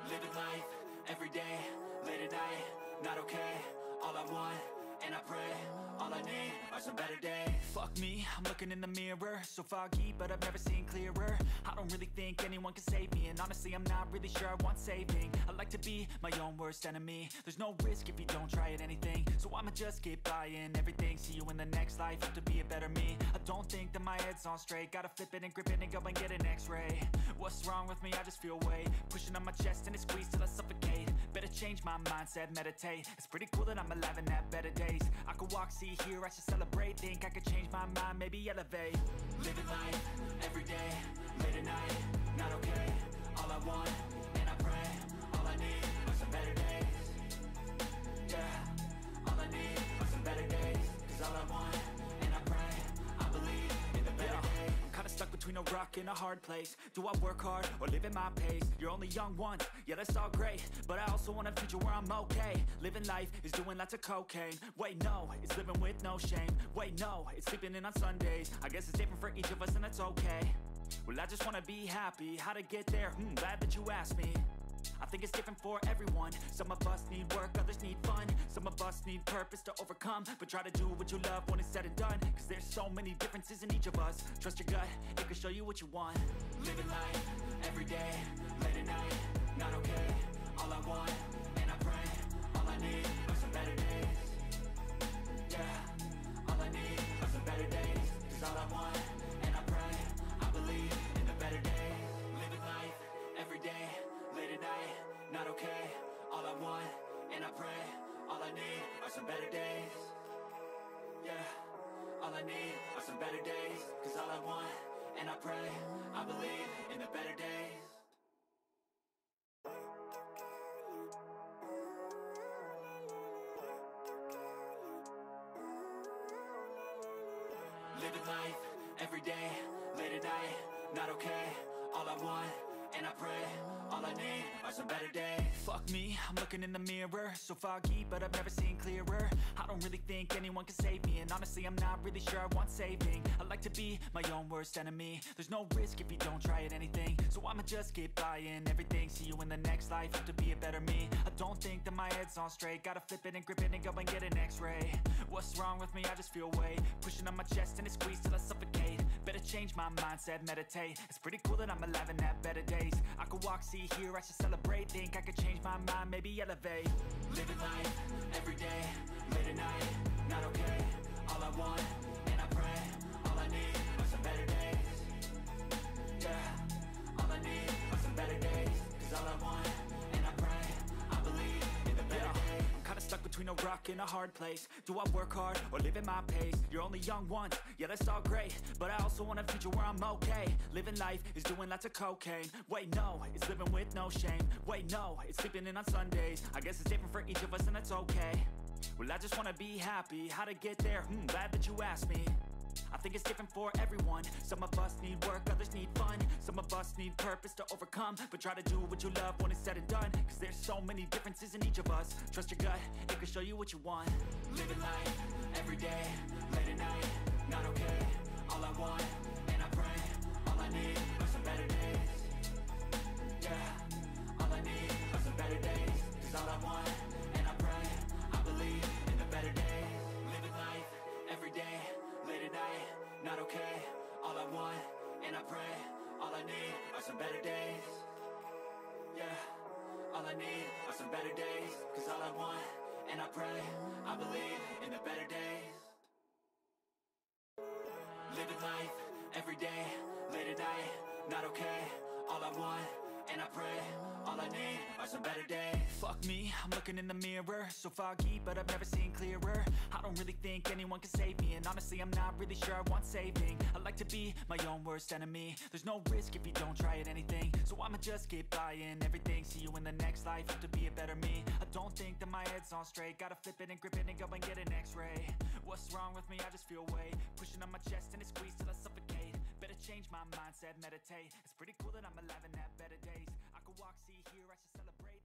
Living life, everyday, late at night, not okay. All I want, and I pray, all I need are some better days. Fuck me, I'm looking in the mirror, so foggy, but I've never seen clearer. I don't really think anyone can save me, and honestly I'm not really sure I want saving. I like to be my own worst enemy. There's no risk if you don't try at anything, so I'ma just keep buying everything. See you in the next life, have to be a better me. I don't think that my head's on straight, gotta flip it and grip it and go and get an x-ray. What's wrong with me? I just feel weight pushing on my chest and it squeezes till I suffocate. Better change my mindset, meditate. It's pretty cool that I'm alive and have better days. I could walk, see, hear, I should celebrate. Think I could change my mind, maybe elevate. Living life, everyday, late at night, not okay. All I want, and I pray, all I need are some better days. Yeah, all I need are some better days. Cause all I want, and I pray, I believe in the better days. I'm kinda stuck between a rock and a hard place. Do I work hard or live at my pace? You're only young once, yeah that's all great, but I also want a future where I'm okay. Living life is doing lots of cocaine. Wait no, it's living with no shame. Wait no, it's sleeping in on Sundays. I guess it's different for each of us and that's okay. Well I just wanna be happy, how to get there? Glad that you asked me. I think it's different for everyone. Some of us need work, others need fun. Some of us need purpose to overcome. But try to do what you love when it's said and done, cause there's so many differences in each of us. Trust your gut, it can show you what you want. Living life, everyday, late at night, not okay. All I want, and I pray, all I need are some better days. Yeah, all I need are some better days. Cause all I want, and I pray, I believe in the better days. Living life, everyday, late at night, not okay. All I want, and I pray, all I need are some better days. Yeah, all I need are some better days. Cause all I want, and I pray, I believe in the better days. Living life, everyday, late at night, not okay. All I want, and I pray, all I need are some better days. Fuck me, I'm looking in the mirror, so foggy, but I've never seen clearer. I don't really think anyone can save me, and honestly I'm not really sure I want saving. I like to be my own worst enemy. There's no risk if you don't try at anything, so I'ma just keep buying everything. See you in the next life, have to be a better me. I don't think that my head's on straight, gotta flip it and grip it and go and get an x-ray. What's wrong with me? I just feel weight pushing on my chest and it squeezes till I suffocate. Better change my mindset, meditate. It's pretty cool that I'm alive and have better days. I could walk, see, hear, I should celebrate. Think I could change my mind, maybe elevate. Living life, everyday, late at night, not okay. All I want, and I pray, all I need are some better days. Yeah, all I need are some better days. Cause all I want, and I pray, I believe in the better days. I'm kinda stuck between a rock and a hard place. Do I work hard or live at my pace? You're only young once, yeah that's all great, but I also want a future where I'm okay. Living life is doing lots of cocaine. Wait no, it's living with no shame. Wait no, it's sleeping in on Sundays. I guess it's different for each of us and that's okay. Well I just wanna be happy, how to get there? Glad that you asked me. I think it's different for everyone. Some of us need work, others need fun. Some of us need purpose to overcome. But try to do what you love when it's said and done, cause there's so many differences in each of us. Trust your gut, it can show you what you want. Living life, everyday, late at night, not okay. All I want, and I pray, all I need are some better days. Yeah, all I need are some better days. Cause all I want, and I pray, I believe in the better days. Living life, everyday, late at night, not okay. All I want, and I pray, all I need are some better days. Yeah, all I need are some better days. Cause all I want, and I pray, I believe in the better days. Living life, everyday, late at night, not okay. All I want, and I pray, all I need are some better days. Fuck me, I'm looking in the mirror, so foggy, but I've never seen clearer. I don't really think anyone can save me, and honestly I'm not really sure I want saving. I like to be my own worst enemy. There's no risk if you don't try at anything, so I'ma just keep buying everything. See you in the next life, have to be a better me. I don't think that my head's on straight, gotta flip it and grip it and go and get an x-ray. What's wrong with me? I just feel weight pushing on my chest and it squeezes till I suffocate. Better change my mindset, meditate. It's pretty cool that I'm alive and have better days. I could walk, see, hear, I should celebrate.